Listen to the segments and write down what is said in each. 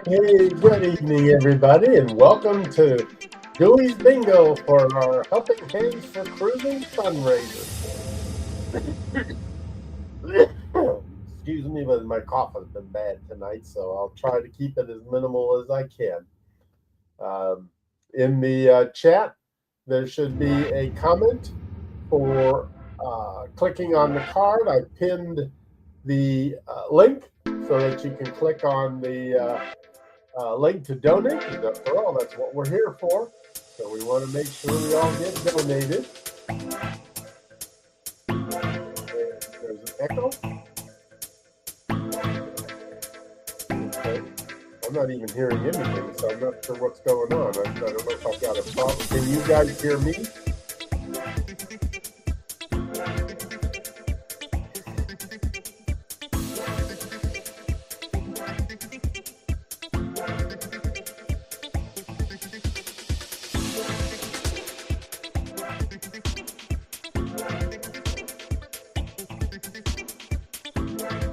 Hey, good evening, everybody, and welcome to DEWEYS Bingo for our Helping Hands for Cruising fundraiser. Excuse me, but my cough has been bad tonight, so I'll try to keep it as minimal as I can. In the chat, there should be a comment for clicking on the card. I pinned the link so that you can click on the link to donate. After all, that's what we're here for. So we want to make sure we all get donated. And there's an echo. Okay. I'm not even hearing anything, so I'm not sure what's going on. I don't know if I've got a problem. Can you guys hear me?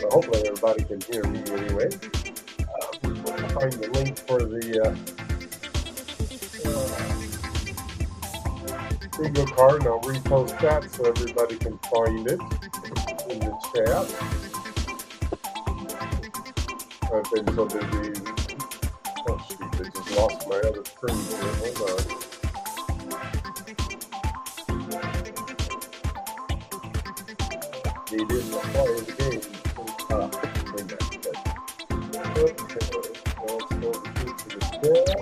So hopefully everybody can hear me anyway. We'll find the link for the bingo card, and I'll repost that so everybody can find it in the chat. I've been so busy. Oh shoot, I just lost my other screen here. Hold on. Need it to play the game. Okay, let's go to the chat.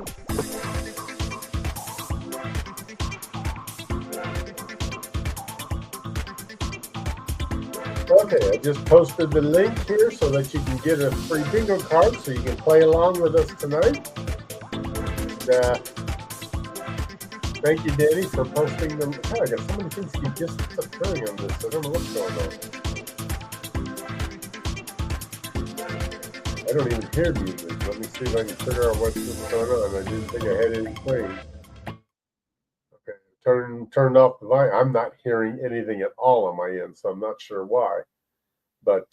Okay, I just posted the link here so that you can get a free bingo card so you can play along with us tonight. And, thank you, Danny, for posting them. Oh, I got so many things you just occurring on this. I don't know what's going on. I don't even hear music. Let me see if I can figure out what's going on. I didn't think I had any playing. Okay, turned off the volume. I'm not hearing anything at all on my end, so I'm not sure why. But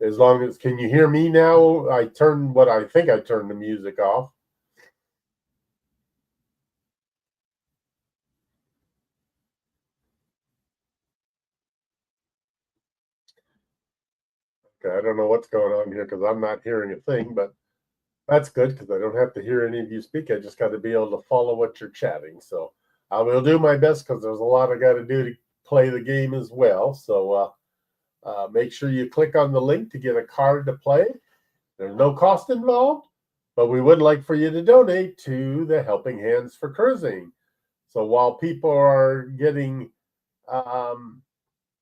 as long as, can you hear me now? I turned what I think I turned the music off. Okay, I don't know what's going on here because I'm not hearing a thing, but that's good because I don't have to hear any of you speak. I just got to be able to follow what you're chatting. So I will do my best because there's a lot I got to do to play the game as well. So make sure you click on the link to get a card to play. There's no cost involved, but we would like for you to donate to the Helping Hands for Cruising. So while people are getting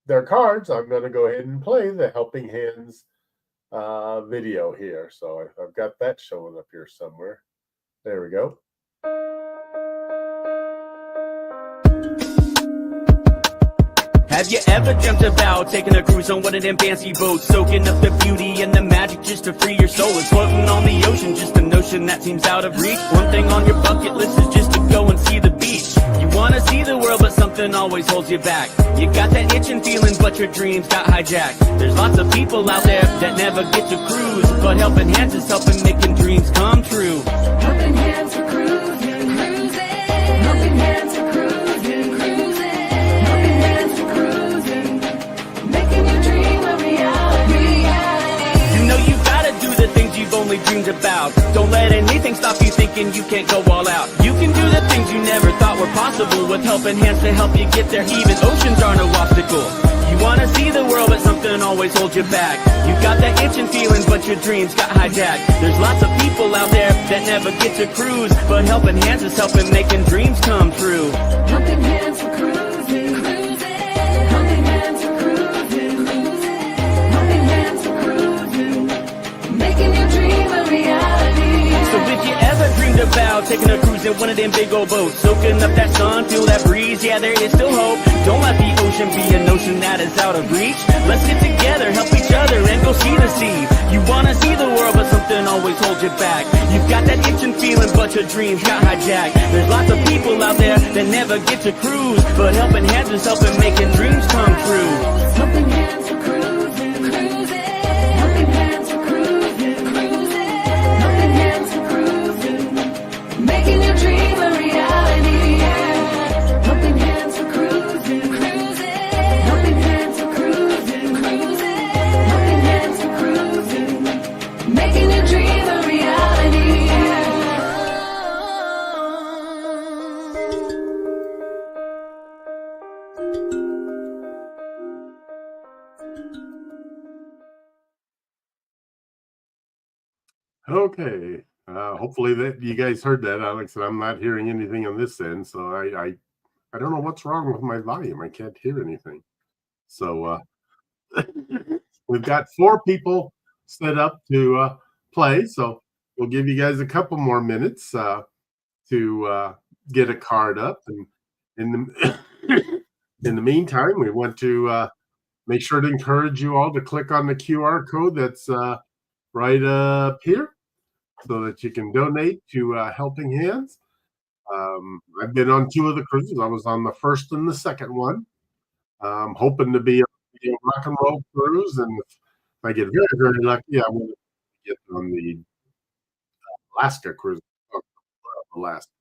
their cards, I'm going to go ahead and play the Helping Hands video here. So I've got that showing up here somewhere. There we go. Have you ever dreamt about taking a cruise on one of them fancy boats, soaking up the beauty and the magic just to free your soul? It's floating on the ocean, just a notion that seems out of reach. One thing on your bucket list is just to go and see the beach. You wanna see the world, but something always holds you back. You got that itching feeling, but your dreams got hijacked. There's lots of people out there that never get to cruise, but Helping Hands is helping making dreams come true. Helping Hands for cruising, cruising. Helping Hands for cruising, cruising. Helping Hands for cruising, making your dream a reality. You know you gotta do the things you've only dreamed about. Don't let anything stop you thinking you can't go all out. You can do the things you never thought were possible with Helping Hands to help you get there. Even oceans are no obstacle. You wanna see the world, but something always holds you back. You got that itching feeling, but your dreams got hijacked. There's lots of people out there that never get to cruise, but Helping Hands is helping making dreams come true. Helping Hands for cruising, cruising. Helping Hands for cruising, cruising. Helping Hands for cruising, making your dream a reality. So if you ever dreamed about taking a cruise in one of them big old boats, soaking up that sun, feel that breeze, yeah, there is still hope. Don't let the ocean be a notion that is out of reach. Let's get together, help each other, and go see the sea. You wanna see the world, but something always holds you back. You've got that itching feeling, but your dreams got hijacked. There's lots of people out there that never get to cruise, but Helping Hands is helping making dreams come true. Helping Hands for cruising, cruising. Helping Hands for cruising, cruising. Helping Hands for cruising, making your dream a reality. Helping Hands for cruising, cruising. Helping Hands for cruising, cruising. Helping Hands for cruising, making your dream a reality. Okay. Hopefully that you guys heard that, Alex, and I'm not hearing anything on this end. So I don't know what's wrong with my volume. I can't hear anything. So we've got 4 people set up to play. So we'll give you guys a couple more minutes to get a card up. And in the in the meantime, we want to make sure to encourage you all to click on the QR code that's right up here, so that you can donate to Helping Hands. I've been on 2 of the cruises. I was on the first and the second one. Hoping to be a rock and roll cruise, and I get very, very lucky, I want to get on the Alaska cruise. Alaska.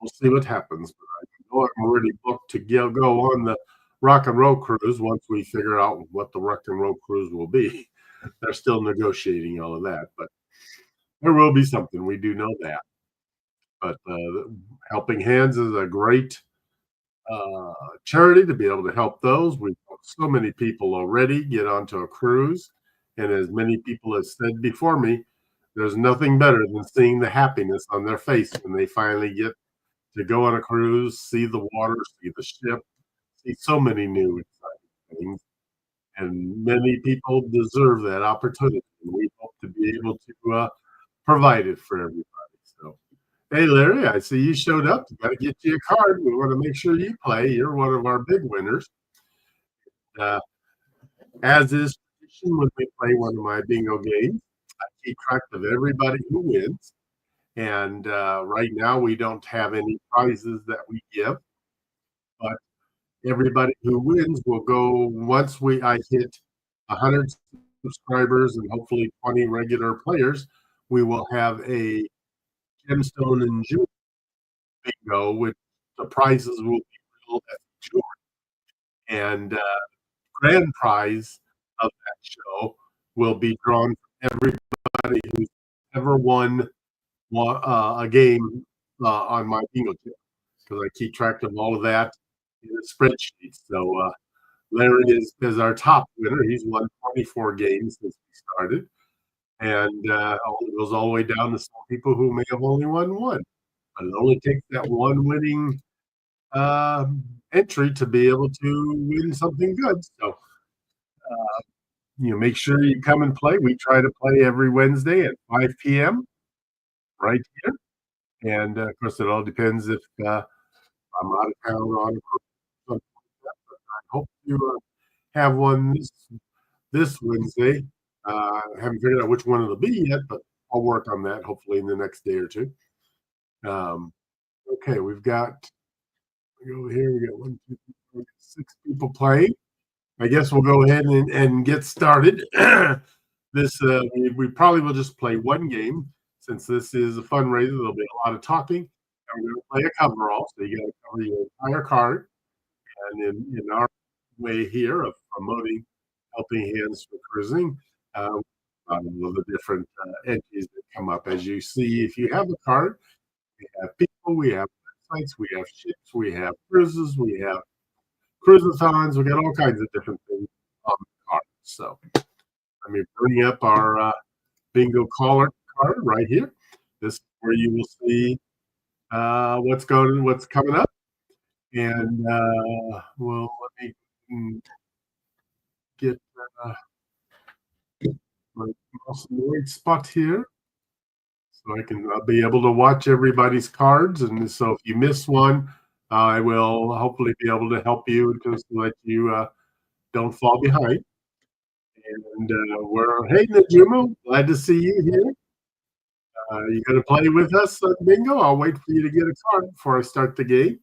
We'll see what happens. But I know I'm already booked to go on the rock and roll cruise once we figure out what the rock and roll cruise will be. They're still negotiating all of that, but there will be something. We do know that. But Helping Hands is a great uh, charity to be able to help those. We've helped so many people already get onto a cruise. And as many people have said before me, there's nothing better than seeing the happiness on their face when they finally get to go on a cruise, see the water, see the ship, see so many new exciting things. And many people deserve that opportunity. And we hope to be able to provide it for everybody. So, hey, Larry, I see you showed up. Got to get you a card. We want to make sure you play. You're one of our big winners. Uh, as is tradition when we play one of my bingo games, I keep track of everybody who wins. And right now, we don't have any prizes that we give, but everybody who wins will go once I hit 100 subscribers and hopefully 20 regular players. We will have a gemstone and jewelry bingo, which the prizes will be real jewelry. And grand prize of that show will be drawn from everybody who's ever won a game on my bingo chip, because I keep track of all of that in a spreadsheet. So Larry is our top winner. He's won 24 games since we started, and it goes all the way down to some people who may have only won one. But it only takes that one winning uh, entry to be able to win something good. So make sure you come and play. We try to play every Wednesday at 5 p.m. right here. And of course, it all depends if I'm out of town on something like that. But I hope to have one this Wednesday. I haven't figured out which one it'll be yet, but I'll work on that hopefully in the next day or two. Okay, we've got over here. We got 1, 2, 3, 4, 6 people playing. I guess we'll go ahead and get started. We probably will just play one game since this is a fundraiser. There'll be a lot of talking, and we're going to play a coverall. So you got to cover your entire card. And in our way here of promoting Helping Hands for Cruising, all the different entries that come up. As you see, if you have a card, we have people, we have websites, we have ships, we have cruises, we have cruisathons, we got all kinds of different things on the card. So let me bring up our bingo caller card right here. This is where you will see what's coming up. And well, let me get my mouse in the right spot here, so I can be able to watch everybody's cards. And so if you miss one, I will hopefully be able to help you just so that you don't fall behind. And hey, Najumo, glad to see you here. You going to play with us on bingo? I'll wait for you to get a card before I start the game.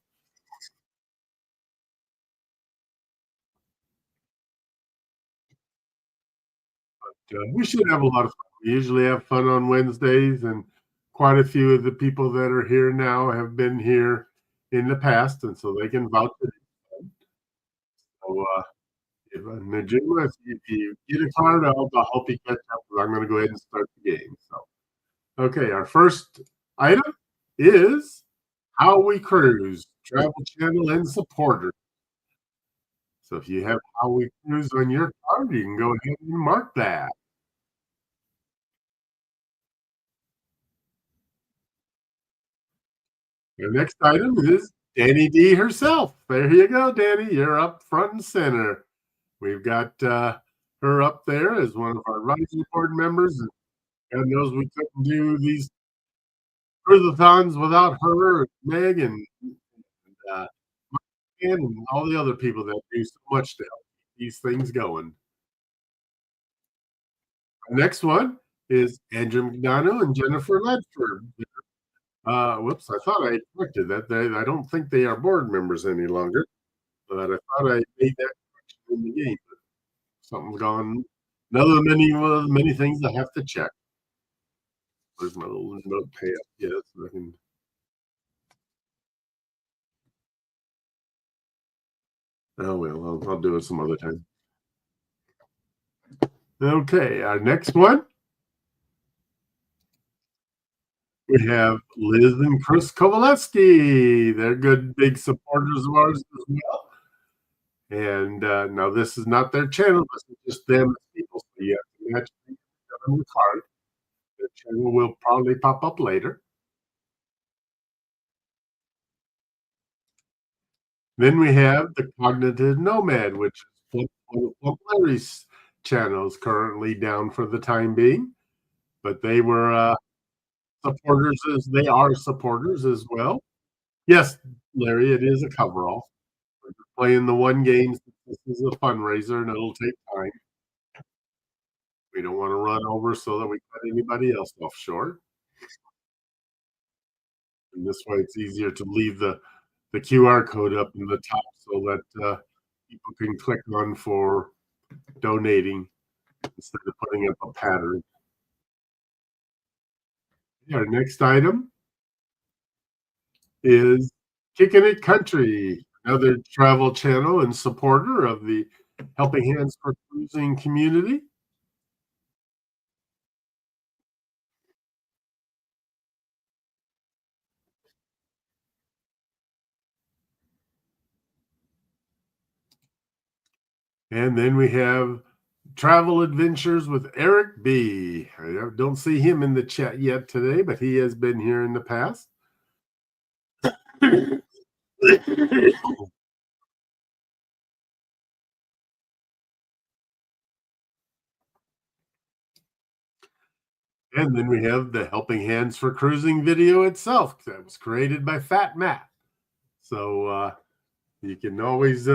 We should have a lot of fun. We usually have fun on Wednesdays, and quite a few of the people that are here now have been here in the past, and so they can vouch for it. So, Najima, if you get a card, I'll help you catch up. I'm going to go ahead and start the game. So, okay, our first item is How We Cruise, Travel Channel and Supporter. So if you have How We Cruise on your card, you can go ahead and mark that. The next item is Danny D herself. There you go, Danny. You're up front and center. We've got her up there as one of our advisory board members. And God knows we couldn't do these cruisathons without her, and Meg, and all the other people that do so much to help keep these things going. Our next one is Andrew McDonough and Jennifer Ledford. Whoops, I thought I corrected that. I don't think they are board members any longer. But I thought I made that correction in the game. But something's gone Another many things I have to check. Where's my little notepad? Yes, I can. Oh well, I'll do it some other time. Okay, our next one, we have Liz and Chris Kowaleski. They're good, big supporters of ours as well. And now this is not their channel. This is just them as people. So you have to match them on the card. The channel will probably pop up later. Then we have the Cognitive Nomad, which is Larry's channel is currently down for the time being, but they were supporters as they are supporters as well. Yes, Larry, it is a coverall. We're just playing the one game. This is a fundraiser, and it'll take time. We don't want to run over so that we cut anybody else off short. And this way, it's easier to leave the QR code up in the top so that people can click on for donating instead of putting up a pattern. Our next item is Kicking It Country, another travel channel and supporter of the Helping Hands for Cruising community. And then we have Travel Adventures with Eric B. I don't see him in the chat yet today, but he has been here in the past. And then we have the Helping Hands for Cruising video itself that was created by Fat Matt. So you can always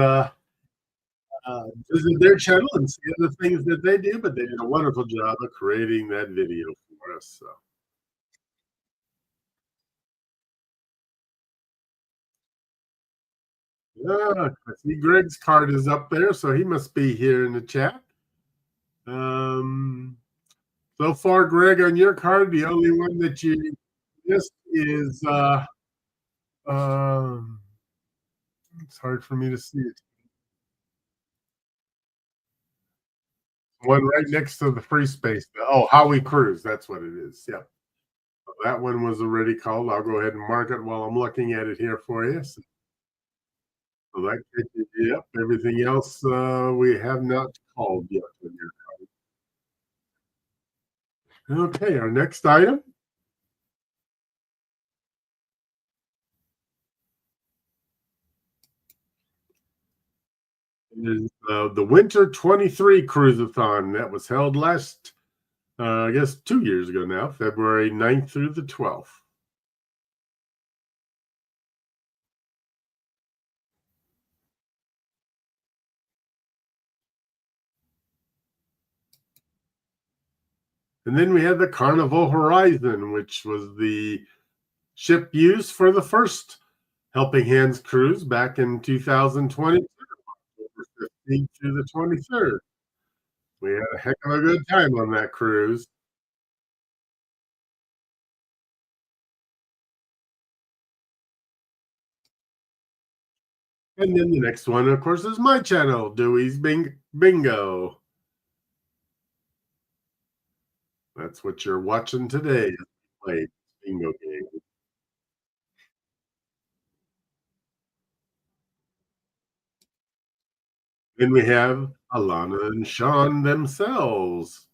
visit their channel and see the things that they do, but they did a wonderful job of creating that video for us. So. Yeah, I see Greg's card is up there, so he must be here in the chat. So far, Greg, on your card, the only one that you missed is it's hard for me to see it. One right next to the free space. Oh, How We Cruise. That's what it is. Yep. That one was already called. I'll go ahead and mark it while I'm looking at it here for you. So that, yep. Everything else we have not called yet. Okay, our next item is the Winter 23 Cruise-a-thon that was held last, I guess 2 years ago now, February 9th through the 12th. And then we had the Carnival Horizon, which was the ship used for the first Helping Hands cruise back in 2022, October 15th through the 23rd. We had a heck of a good time on that cruise. And then the next one, of course, is my channel, DEWEYS Bingo. That's what you're watching today. Play bingo game. Then we have Ilana and Shaun themselves,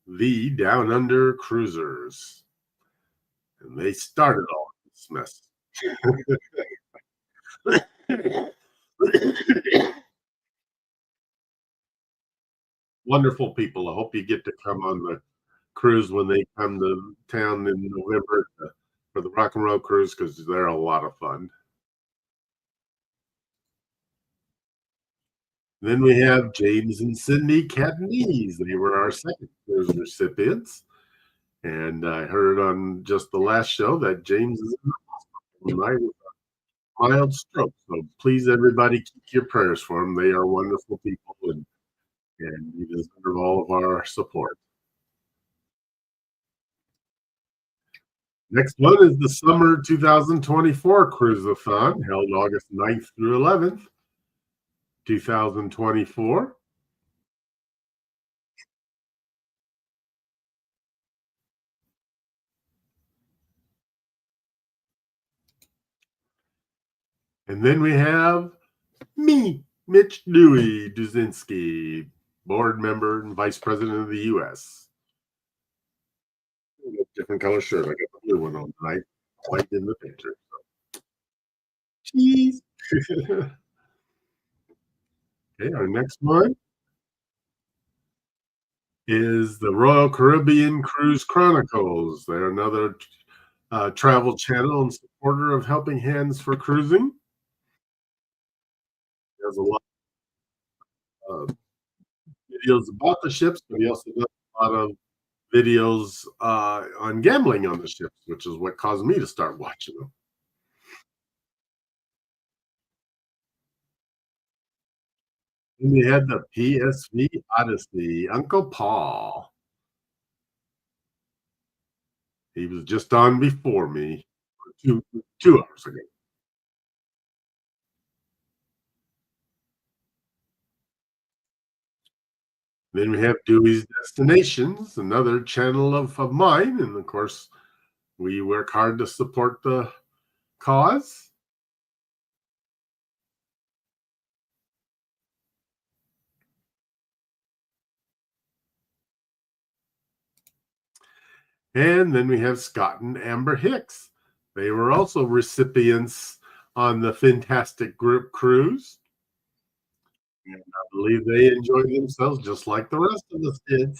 the Down Under Cruisers. And they started all this mess. Wonderful people. I hope you get to come on the cruise when they come to town in November for the Rock and Roll Cruise, because they're a lot of fun. Then we have James and Cindy Catanese. They were our second cruise recipients. And I heard on just the last show that James is in the hospital tonight with a mild stroke. So please, everybody, keep your prayers for them. They are wonderful people, and you deserve all of our support. Next one is the Summer 2024 Cruise-a-thon, held August 9th through 11th, 2024. And then we have me, Mitch Dewey Duzinski, board member and vice president of the U.S. Different color shirt. I got the blue one on tonight. White in the picture. Cheese. Okay, our next one is the Royal Caribbean Cruise Chronicles. They're another travel channel and supporter of Helping Hands for Cruising. There's a lot of videos about the ships, but he also does a lot of videos on gambling on the ships, which is what caused me to start watching them. And we had the PSV Odyssey, Uncle Paul. He was just on before me, two hours ago. Then we have Dewey's Destinations, another channel of mine. And of course, we work hard to support the cause. And then we have Scott and Amber Hicks. They were also recipients on the Fantastic Group Cruise. And I believe they enjoyed themselves just like the rest of us did.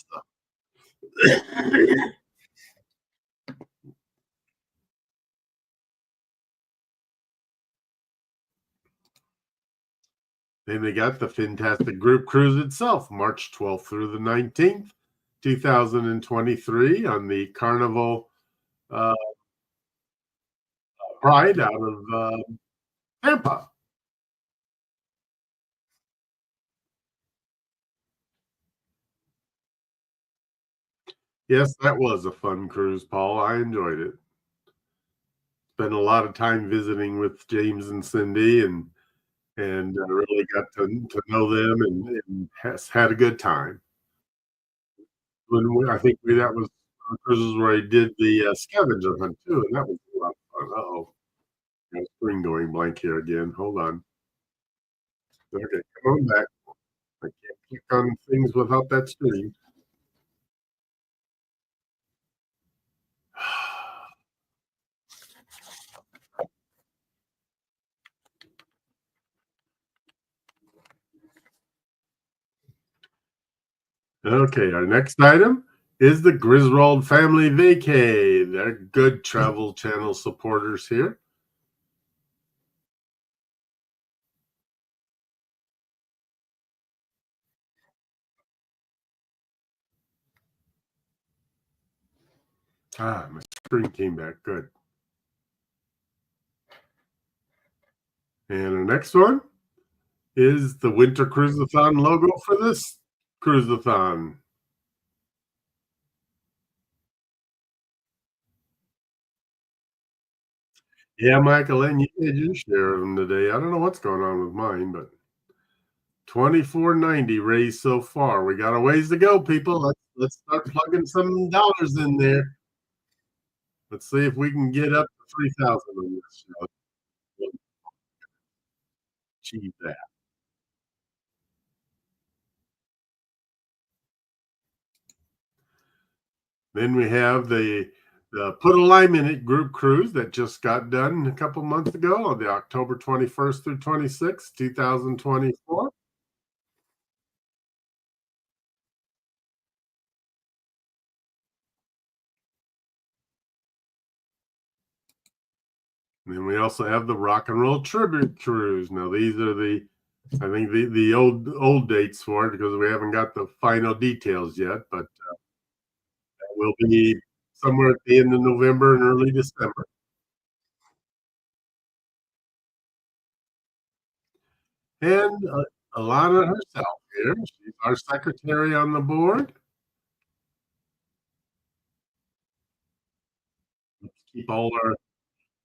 Then we got the Fantastic Group Cruise itself, March 12th through the 19th, 2023, on the Carnival Pride out of Tampa. Yes, that was a fun cruise, Paul. I enjoyed it. Spent a lot of time visiting with James and Cindy, and really got to know them, and has had a good time. I think that was cruises where I did the scavenger hunt too, and that was a lot of fun. Uh-oh, got a screen going blank here again. Hold on. Okay, come on back. I can't click on things without that screen. Okay, our next item is the Griswold Family Vacay. They're good Travel Channel supporters here. My screen came back. Good. And our next one is the Winter Cruise-a-thon logo for this Cruise-a-thon. Yeah, Michael, and you did your share of them today. I don't know what's going on with mine, but $24.90 raised so far. We got a ways to go, people. Let's start plugging some dollars in there. Let's see if we can get up to 3,000 on this show. Achieve that. Then we have the Put a Lime in It group cruise that just got done a couple months ago on the October 21st through 26th, 2024. And then we also have the Rock and Roll Tribute Cruise. Now these are I think the old dates for it, because we haven't got the final details yet, but that will be somewhere at the end of November and early December. And Ilana herself here. She's our secretary on the board. Let's keep all our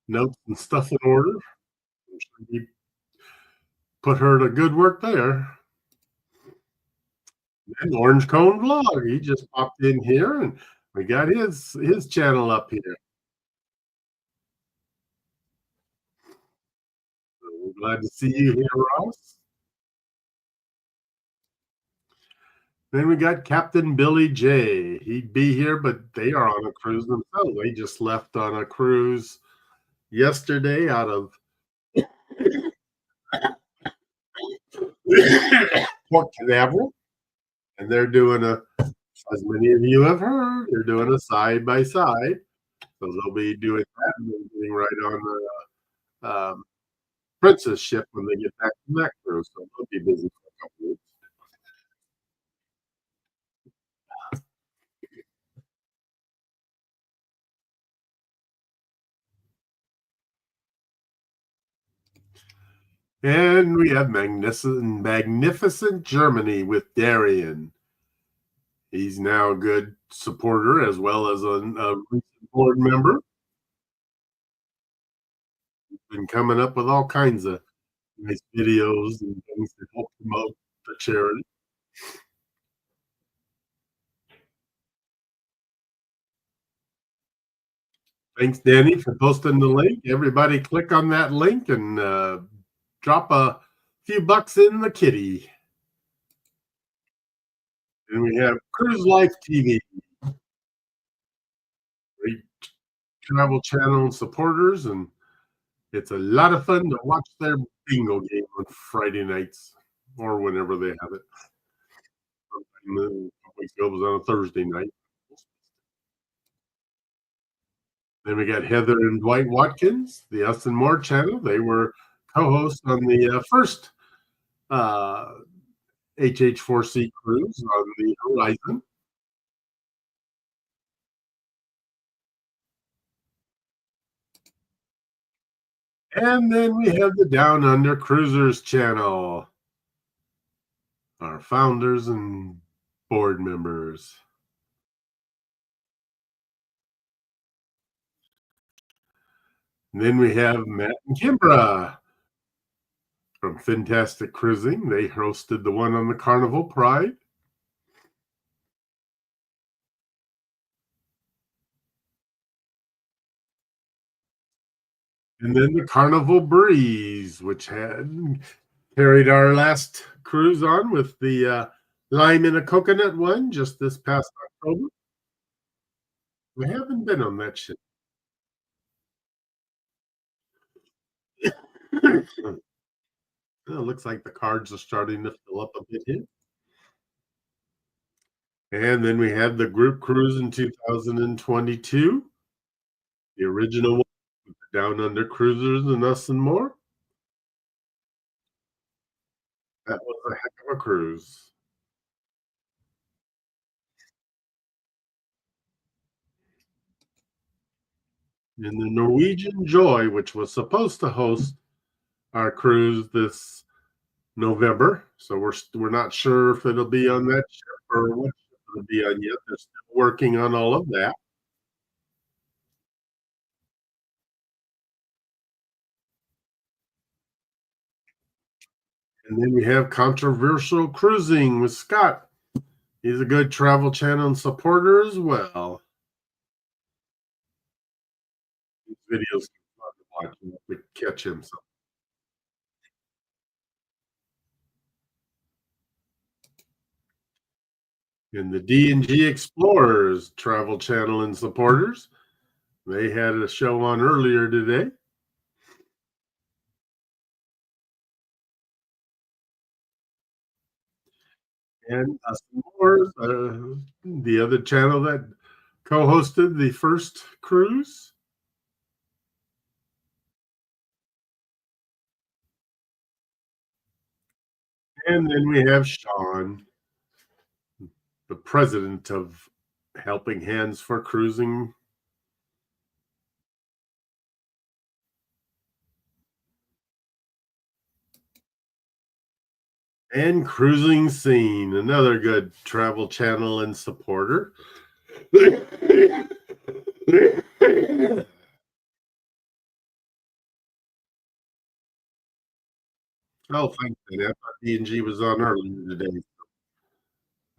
notes and stuff in order. I'm sure we put her to good work there. And Orange Cone Vlog, he just popped in here, and we got his channel up here. So we're glad to see you here, Ross. Then we got Captain Billy J. He'd be here, but they are on a cruise themselves. They just left on a cruise yesterday out of Port Canaveral, and they're doing as many of you have heard, they're doing a side by side. So they'll be doing that and then getting right on the Princess ship when they get back from that cruise. So they'll be busy for a couple weeks. And we have magnificent Germany with Darian. He's now a good supporter as well as a recent board member. He's been coming up with all kinds of nice videos and things to help promote the charity. Thanks, Danny, for posting the link. Everybody click on that link and drop a few bucks in the kitty. And we have Cruise Life TV, great travel channel supporters, and it's a lot of fun to watch their bingo game on Friday nights or whenever they have it. A couple weeks ago it was on a Thursday night. Then we got Heather and Dwight Watkins, the Us and More channel. They were co-hosts on the first HH4C cruise on the Horizon. And then we have the Down Under Cruisers channel, our founders and board members. And then we have Matt and Kimbra from Fantastic Cruising. They hosted the one on the Carnival Pride. And then the Carnival Breeze, which had carried our last cruise on with the lime and a coconut one just this past October. We haven't been on that ship. It looks like the cards are starting to fill up a bit here. And then we had the group cruise in 2022, the original one, with the Down Under Cruisers and Us and More. That was a heck of a cruise. And the Norwegian Joy, which was supposed to host our cruise this November, so we're not sure if it'll be on that ship or what ship it'll be on yet. They're still working on all of that. And then we have Controversial Cruising with Scott. He's a good travel channel supporter as well. These videos are fun to watch if we catch him. So. And the D&G Explorers travel channel and supporters, they had a show on earlier today. And Us and More, the other channel that co-hosted the first cruise. And then we have Shaun, the president of Helping Hands for Cruising. And Cruising Scene, another good travel channel and supporter. Oh, thanks, Dan. I thought D&G was on earlier today.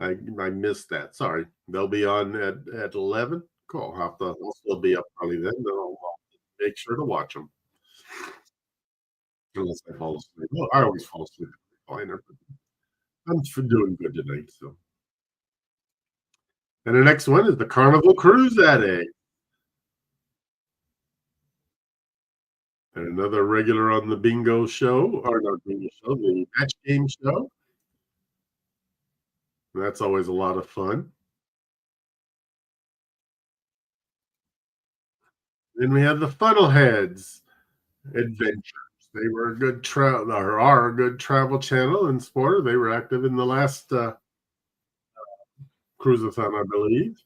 I missed that. Sorry. They'll be on at 11. Cool. I'll still be up probably then. Then I'll make sure to watch them unless I fall asleep. Well, I always fall asleep. Fine. I'm doing good tonight. So, and the next one is the Carnival Cruise Addict. And another regular on the bingo show, or not bingo show, the match game show. That's always a lot of fun. Then we have the Funnelheads Adventures. They were a good travel, or are a good travel channel and sport. They were active in the last cruiseathon, I believe.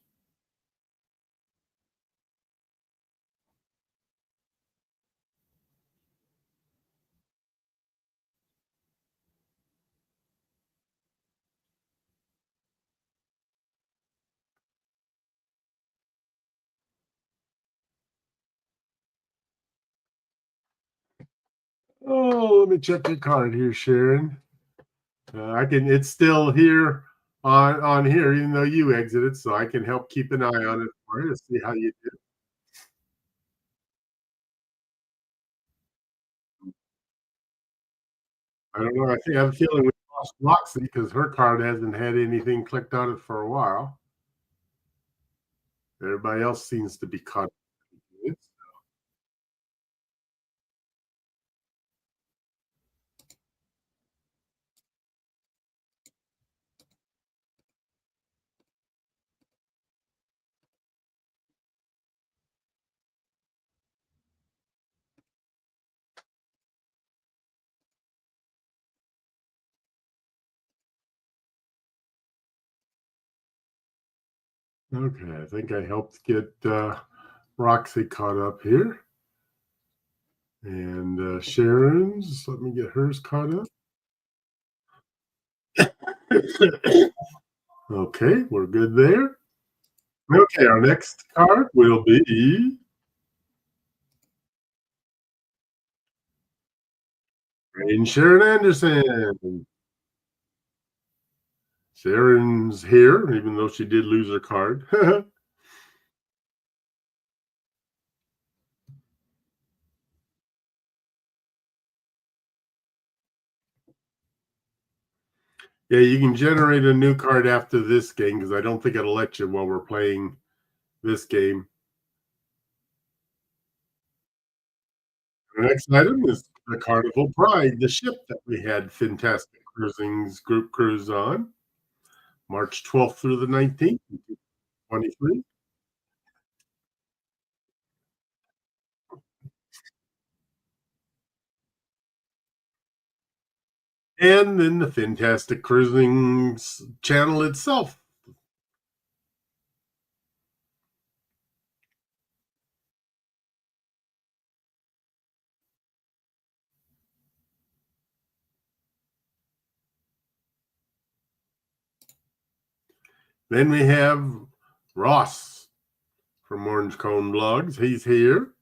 Oh, let me check your card here, Sharon. I can. It's still here on here, even though you exited, so I can help keep an eye on it for you to see how you do. I don't know. I have a feeling we lost Roxy because her card hasn't had anything clicked on it for a while. Everybody else seems to be caught. Okay, I think I helped get Roxy caught up here. And Sharon's, let me get hers caught up. Okay, we're good there. Okay, our next card will be Rain Sharon Anderson. Sharon's here, even though she did lose her card. Yeah, you can generate a new card after this game because I don't think it'll let you while we're playing this game. The next item is the Carnival Pride, the ship that we had Fantastic Cruising's group cruise on March 12th through the 19th, 23. And then the Fantastic Cruising's channel itself. Then we have Ross from Orange Cone Blogs. He's here.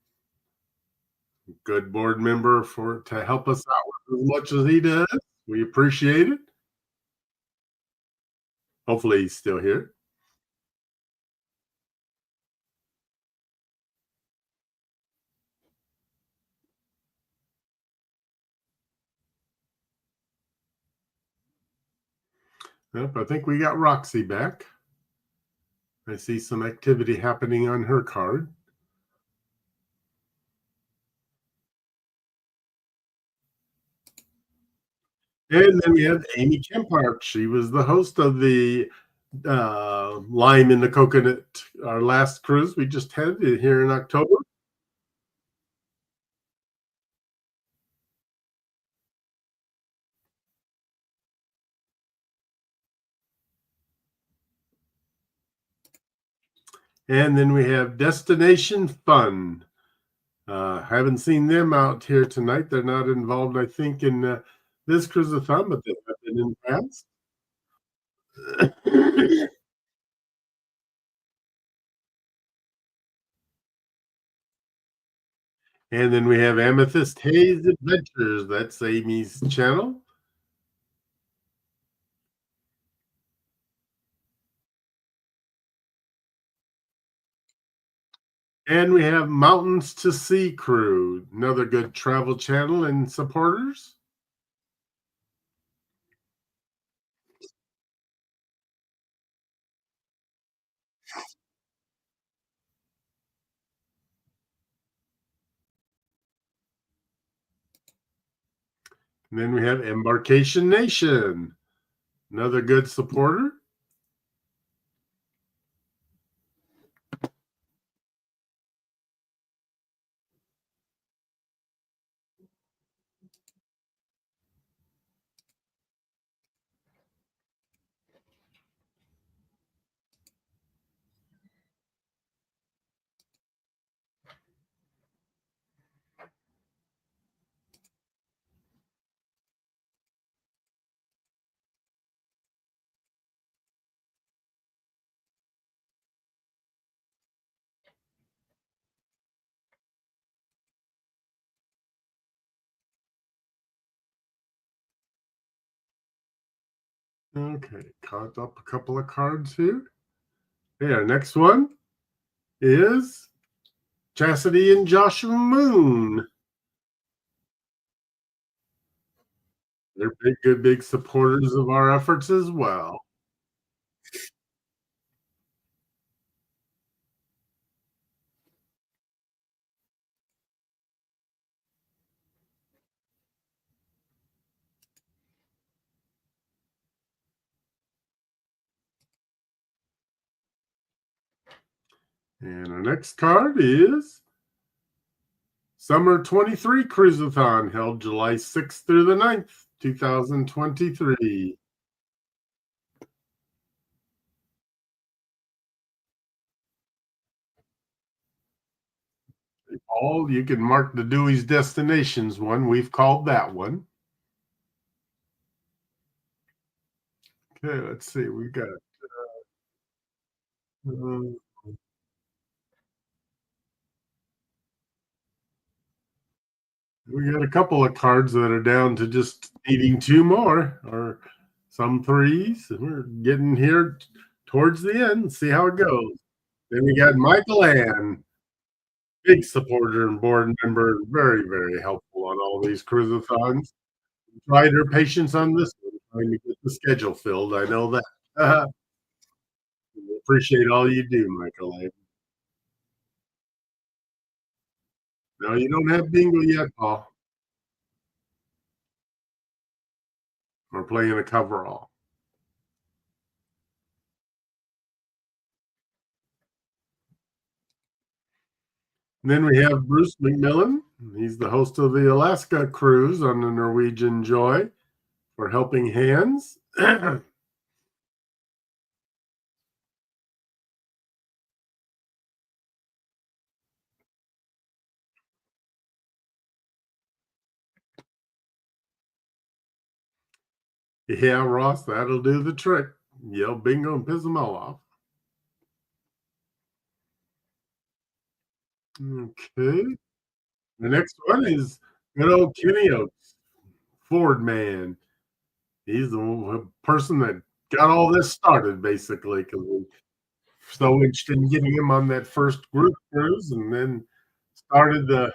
Good board member to help us out with as much as he does. We appreciate it. Hopefully he's still here. Yep, I think we got Roxy back. I see some activity happening on her card. And then we have Amy Kempart. She was the host of the Lime in the Coconut, our last cruise we just had here in October. And then we have Destination Fun. Haven't seen them out here tonight. They're not involved, I think, in this cruise of fun, but they have been in France. And then we have Amethyst Haze Adventures. That's Amy's channel. And we have Mountains to Sea Crew, another good travel channel and supporters. And then we have Embarkation Nation, another good supporter. Okay, caught up a couple of cards here. Yeah, next one is Chastity and Joshua Moon. They're big supporters of our efforts as well. And our next card is Summer 23 Cruiseathon, held July 6th through the 9th, 2023. Paul, you can mark the Dewey's Destinations one. We've called that one. Okay, let's see. Uh, we got a couple of cards that are down to just needing two more or some threes. We're getting here towards the end. See how it goes. Then we got Michael Ann, big supporter and board member, very helpful on all these cruisathons. Tried her patience on this one, trying to get the schedule filled. I know that. Appreciate all you do, Michael. No, you don't have bingo yet, Paul. We're playing a coverall. And then we have Bruce McMillan. He's the host of the Alaska cruise on the Norwegian Joy for Helping Hands. Yeah, Ross, that'll do the trick. Yell bingo and piss them all off. Okay. The next one is good old Kenny Oates, Ford man. He's the person that got all this started, basically, because we were so interested in getting him on that first group cruise, and then started the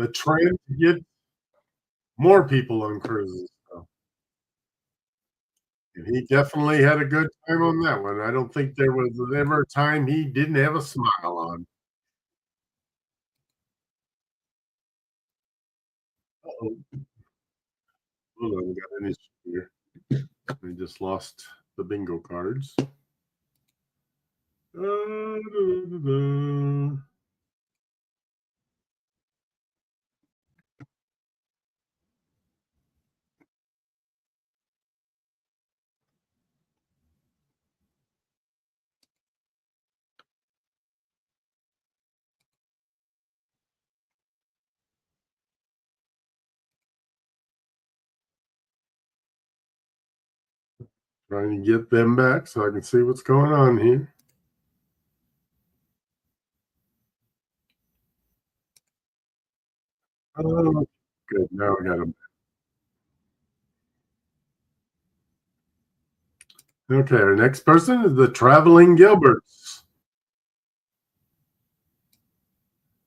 trend to get more people on cruises. So, and he definitely had a good time on that one. I don't think there was ever a time he didn't have a smile on. Uh-oh. Hold on, we got an issue here. We just lost the bingo cards. Da-da-da-da. Trying to get them back so I can see what's going on here. Oh, good. Now I got them. Okay, our next person is the Traveling Gilberts.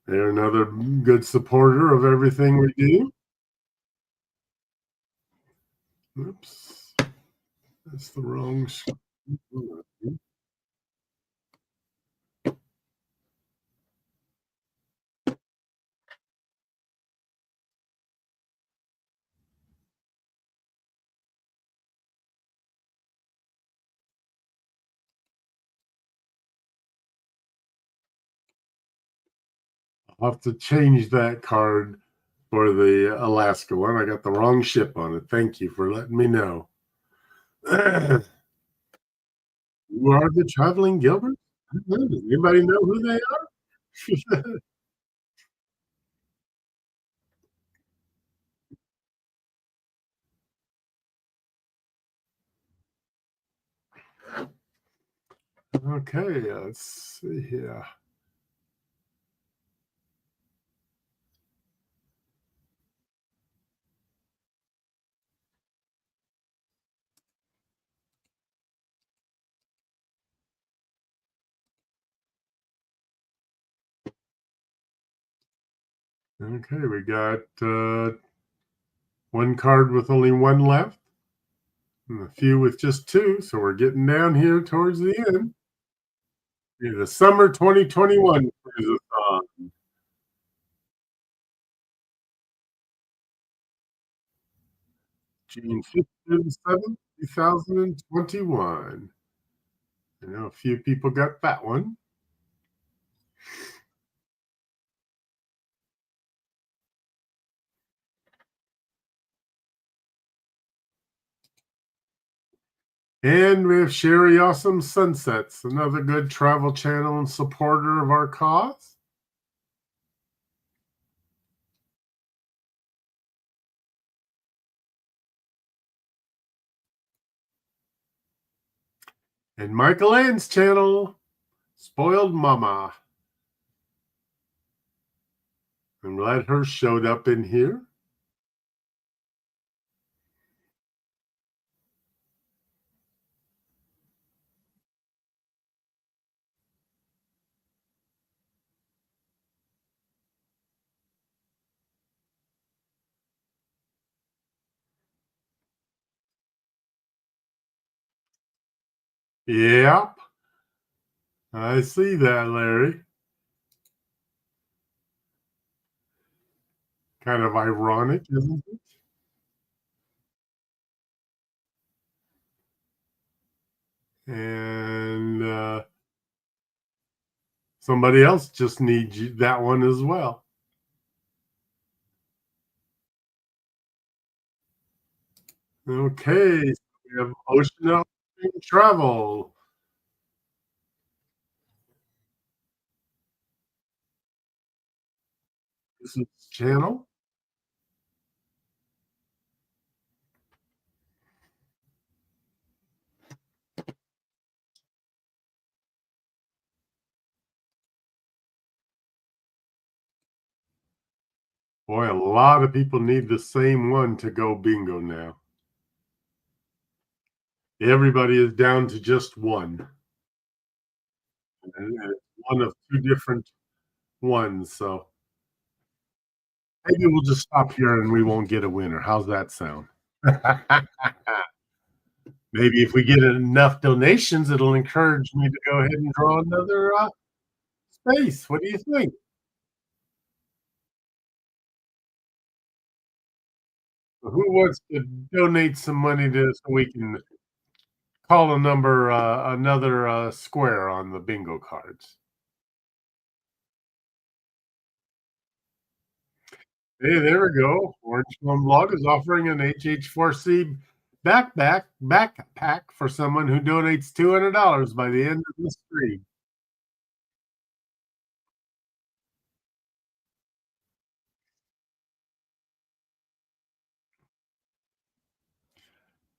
They're another good supporter of everything we do. Oops, that's the wrong. I'll have to change that card for the Alaska one. I got the wrong ship on it. Thank you for letting me know. Who are the Traveling Gilberts? Does anybody know who they are? Okay, let's see here. Okay, we got one card with only one left, and a few with just two. So we're getting down here towards the end. Yeah, the summer 2021 quiz-a-thon. June 5th through the 7th, 2021. I know a few people got that one. And we have Sherry Awesome Sunsets, another good travel channel and supporter of our cause. And Michael Ann's channel, Spoiled Mama. I'm glad hers showed up in here. Yep. I see that, Larry. Kind of ironic, isn't it? And somebody else just needs that one as well. Okay, so we have Ocean Travel. This is channel. Boy, a lot of people need the same one to go bingo now. Everybody is down to just one. And it's one of two different ones. So maybe we'll just stop here and we won't get a winner. How's that sound? Maybe if we get enough donations, it'll encourage me to go ahead and draw another space. What do you think? Who wants to donate some money to so we can call a number, another square on the bingo cards? Hey, there we go. Orange Plum Blog is offering an HH4C backpack for someone who donates $200 by the end of the stream.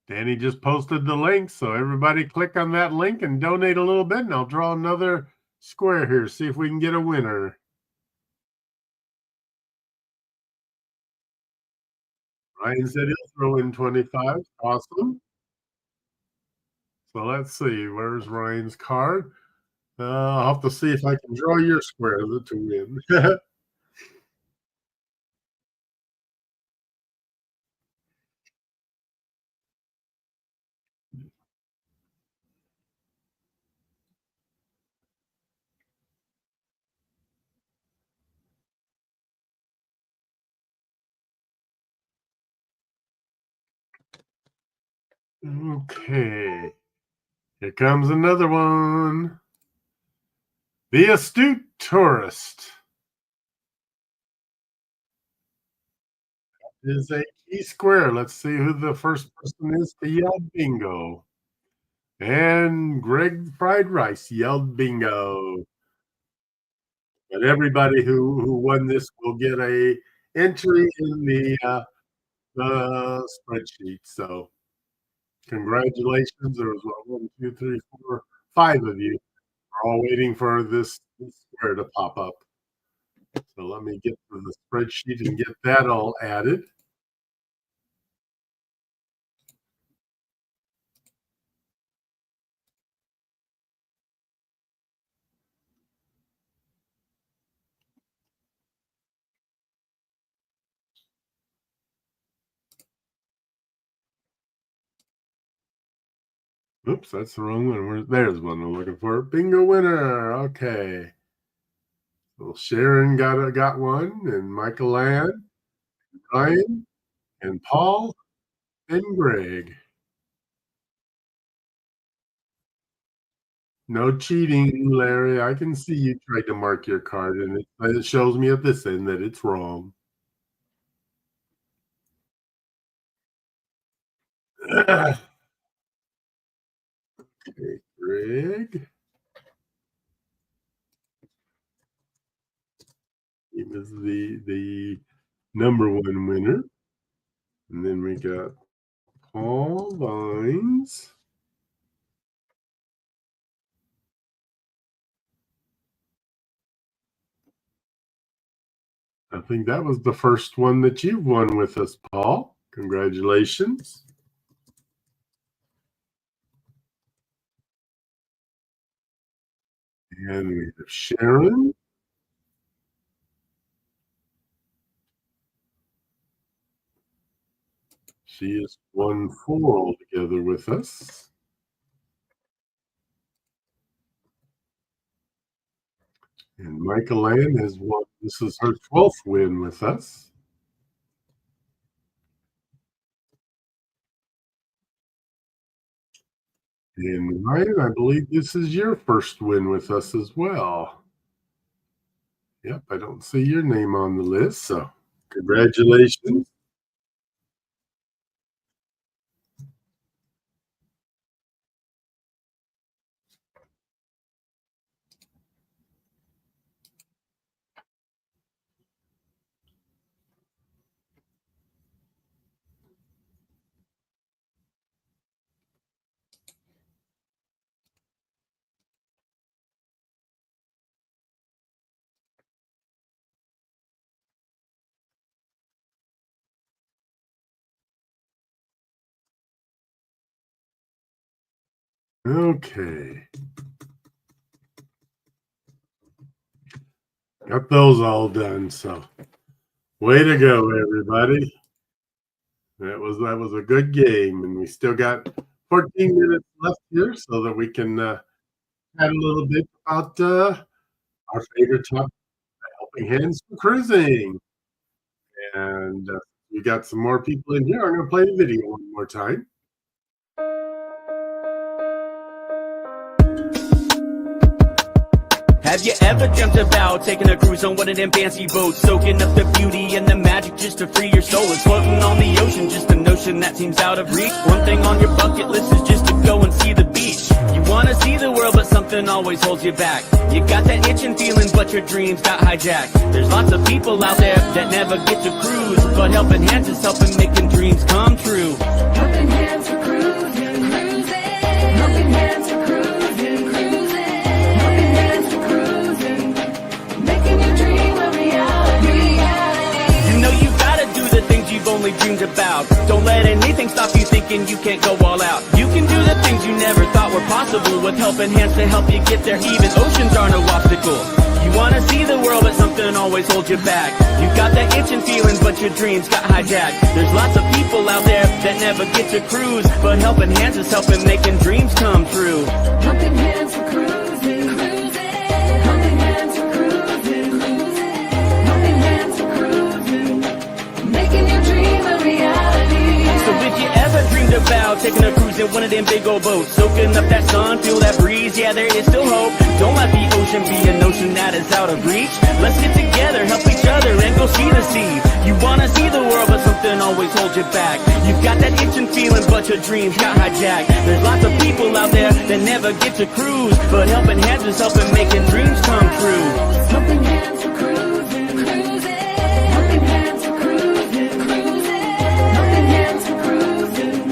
Danny just posted the link, so everybody click on that link and donate a little bit, and I'll draw another square here, see if we can get a winner. Ryan said he'll throw in 25. Awesome. So let's see. Where's Ryan's card? I'll have to see if I can draw your square to win. Okay. Here comes another one. The Astute Tourist is a key square. Let's see who the first person is to yell bingo. And Greg Fried Rice yelled bingo. But everybody who won this will get a entry in the spreadsheet. So congratulations. There was 1, 2, 3, 4, 5 of you. We're all waiting for this square to pop up. So let me get to the spreadsheet and get that all added. Oops, that's the wrong one. There's one I'm looking for. Bingo winner. Okay. So Sharon got one, and Michael Ann, Ryan, and Paul, and Greg. No cheating, Larry. I can see you tried to mark your card, and it shows me at this end that it's wrong. Okay, Greg. He was the number 1 winner. And then we got Paul Vines. I think that was the first one that you won with us, Paul. Congratulations. And we have Sharon. She is 1-4 altogether with us. And Michael Ann has won. This is her 12th win with us. And Ryan, I believe this is your first win with us as well. Yep, I don't see your name on the list, so congratulations. Okay. Got those all done, so way to go, everybody. That was a good game, and we still got 14 minutes left here so that we can chat a little bit about our favorite topic, helping hands for cruising. And we got some more people in here. I'm going to play the video one more time. Have you ever dreamt about taking a cruise on one of them fancy boats, soaking up the beauty and the magic just to free your soul? It's floating on the ocean, just a notion that seems out of reach. One thing on your bucket list is just to go and see the beach. You wanna see the world, but something always holds you back. You got that itching feeling, but your dreams got hijacked. There's lots of people out there that never get to cruise, but Helping Hands is helping making dreams come true. Helping Hands for cruising. dreams about. Don't let anything stop you thinking you can't go all out. You can do the things you never thought were possible, with helping hands to help you get there. Even oceans are no obstacle. You wanna see the world, but something always holds you back. You got that itching feeling, but your dreams got hijacked. There's lots of people out there that never get to cruise, but helping hands is helping making dreams come true. Helping hands for cruising, cruising. Helping hands for cruising, cruising. Helping hands for cruising. Making your dream a reality. So if you ever dreamed about taking a cruise in one of them big old boats, soaking up that sun, feel that breeze, yeah, there is still hope. Don't let the ocean be an ocean that is out of reach. Let's get together, help each other, and go see the sea. You wanna see the world, but something always holds you back. You've got that itching feeling, but your dreams got hijacked. There's lots of people out there that never get to cruise, but helping hands is helping making dreams come true. Helping hands for cruising, cruising. Helping hands for cruising, cruising. Helping hands for cruising.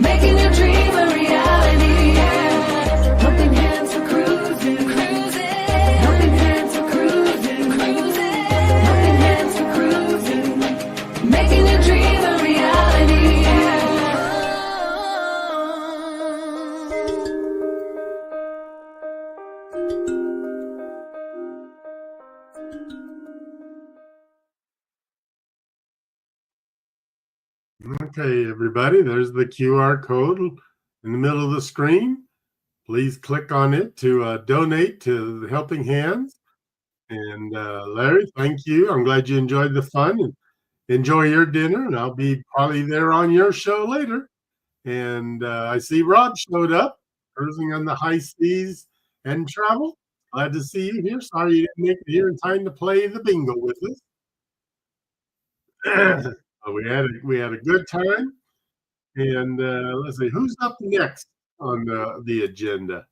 Making your dream a reality. Helping hands for cruising, cruising. Helping hands for cruising, cruising. Helping hands for cruising. Making your dream a reality. Okay, everybody, there's the QR code in the middle of the screen. Please click on it to donate to the Helping Hands. And Larry, thank you. I'm glad you enjoyed the fun, and enjoy your dinner, and I'll be probably there on your show later. And I see Rob showed up, cruising on the high seas and travel. Glad to see you here. Sorry you didn't make it here in time to play the bingo with us. We had a good time. And let's see, who's up next on the agenda?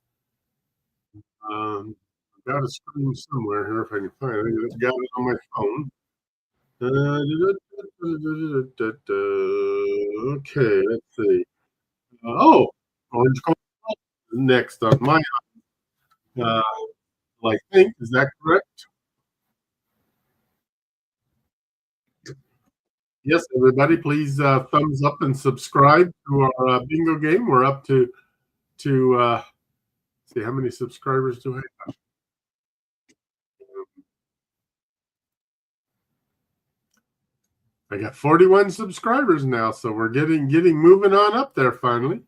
I've got a screen somewhere here if I can find it. I've got it on my phone. Okay, let's see. Oh, Orange County is next on my uh, I think. Is that correct? Yes, everybody, please thumbs up and subscribe to our bingo game. We're up to see how many subscribers do I have? I got 41 subscribers now, so we're getting moving on up there finally.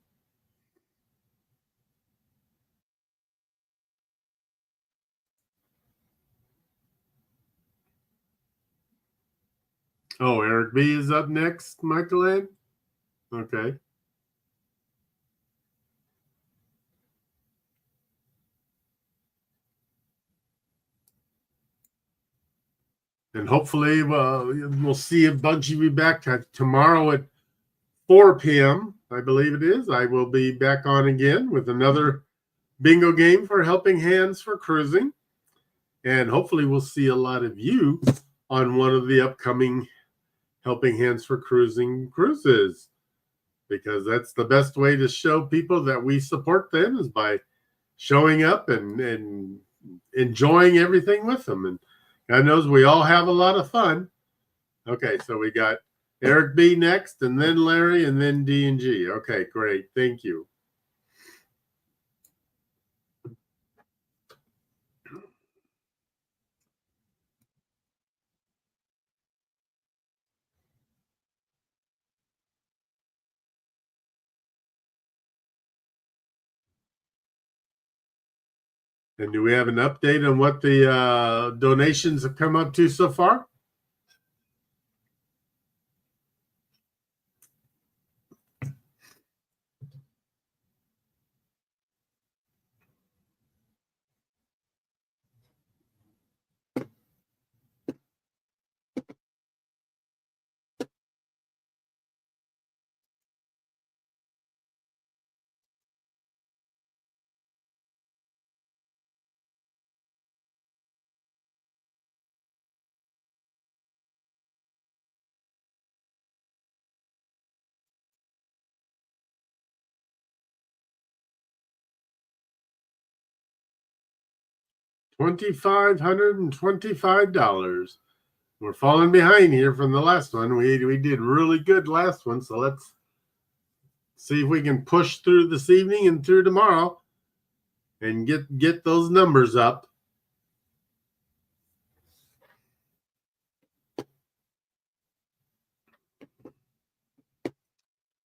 Oh, Eric B is up next, Michael Ann? Okay. And hopefully we'll see a bunch of you back tomorrow at 4 p.m., I believe it is. I will be back on again with another bingo game for Helping Hands for Cruising. And hopefully we'll see a lot of you on one of the upcoming Helping Hands for Cruising cruises, because that's the best way to show people that we support them, is by showing up and enjoying everything with them. And God knows we all have a lot of fun. Okay, so we got Eric B next, and then Larry, and then D and G. Okay, great. Thank you. And do we have an update on what the donations have come up to so far? $2,525. we're falling behind here from the last one. We did really good last one, so let's see if we can push through this evening and through tomorrow and get those numbers up.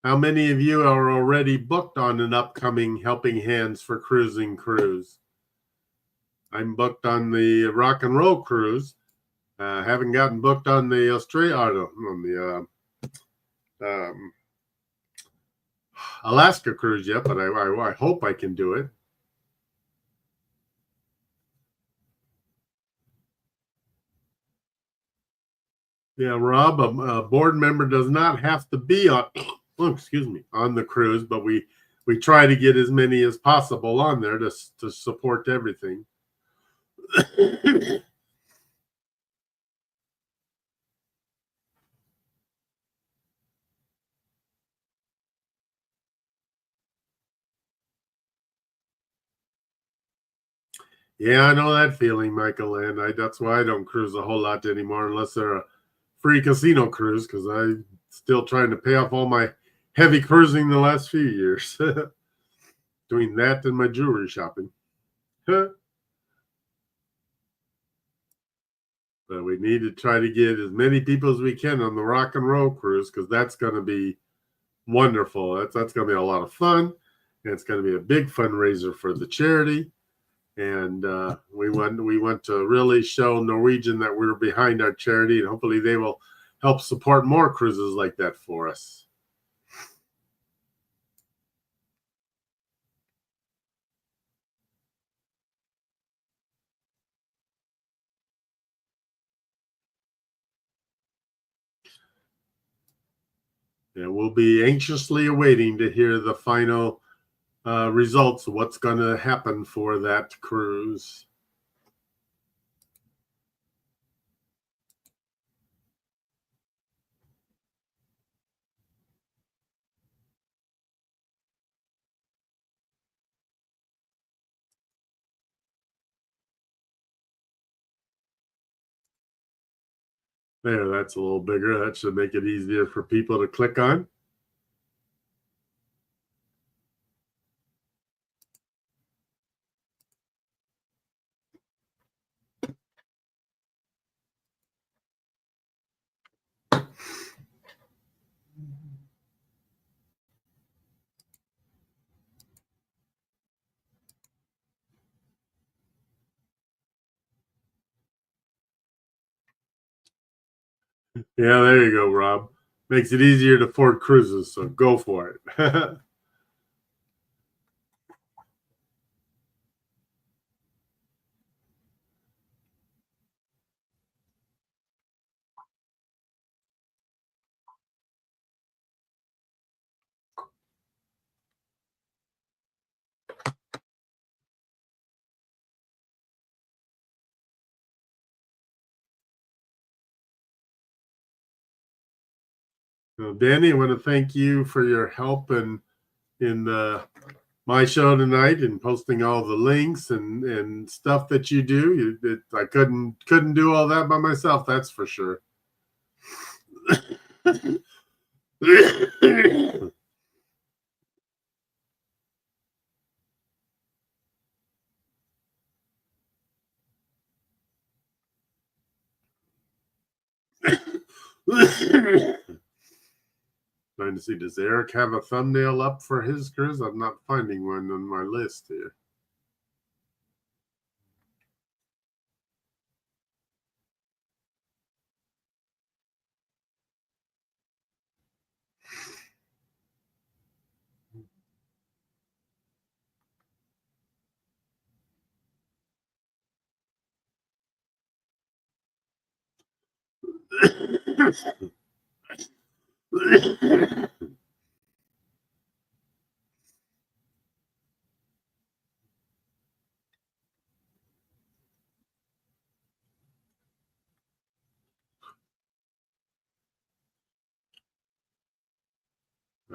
How many of you are already booked on an upcoming Helping Hands for Cruising cruise? I'm booked on the Rock and Roll cruise. Haven't gotten booked on the Alaska cruise yet, but I hope I can do it. Yeah, Rob, a board member does not have to be on on the cruise, but we try to get as many as possible on there to support everything. Yeah, I know that feeling, Michael, and that's why I don't cruise a whole lot anymore unless they're a free casino cruise, because I'm still trying to pay off all my heavy cruising the last few years. Doing that and my jewelry shopping. But we need to try to get as many people as we can on the Rock and Roll cruise, because that's going to be wonderful. That's going to be a lot of fun, and it's going to be a big fundraiser for the charity. And we want to really show Norwegian that we're behind our charity, and hopefully they will help support more cruises like that for us. And we'll be anxiously awaiting to hear the final results of what's going to happen for that cruise. There, that's a little bigger. That should make it easier for people to click on. Yeah, there you go, Rob. Makes it easier to afford cruises, so go for it. Well, Danny, I want to thank you for your help in my show tonight and posting all the links and stuff that you do. I couldn't do all that by myself, that's for sure. Trying to see, does Eric have a thumbnail up for his cruise? I'm not finding one on my list here.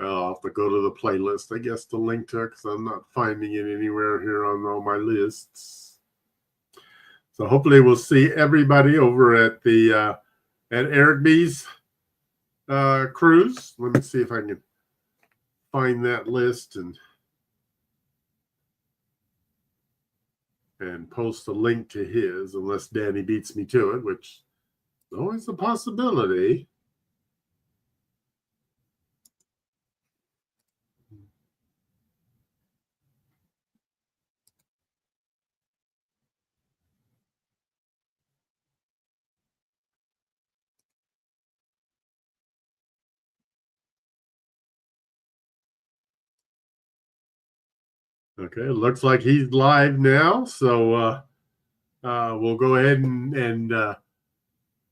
I'll have to go to the playlist, I guess, to link to it, because I'm not finding it anywhere here on all my lists. So hopefully we'll see everybody over at the at Eric B's cruise. Let me see if I can find that list and post a link to his, unless Danny beats me to it, which is always a possibility. Okay, it looks like he's live now, so we'll go ahead and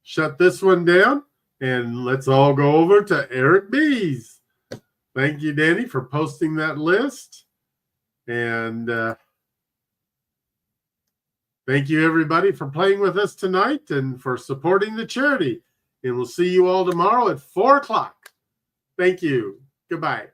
shut this one down, and let's all go over to Eric B's. Thank you, Danny, for posting that list, and thank you, everybody, for playing with us tonight and for supporting the charity, and we'll see you all tomorrow at 4 o'clock. Thank you. Goodbye.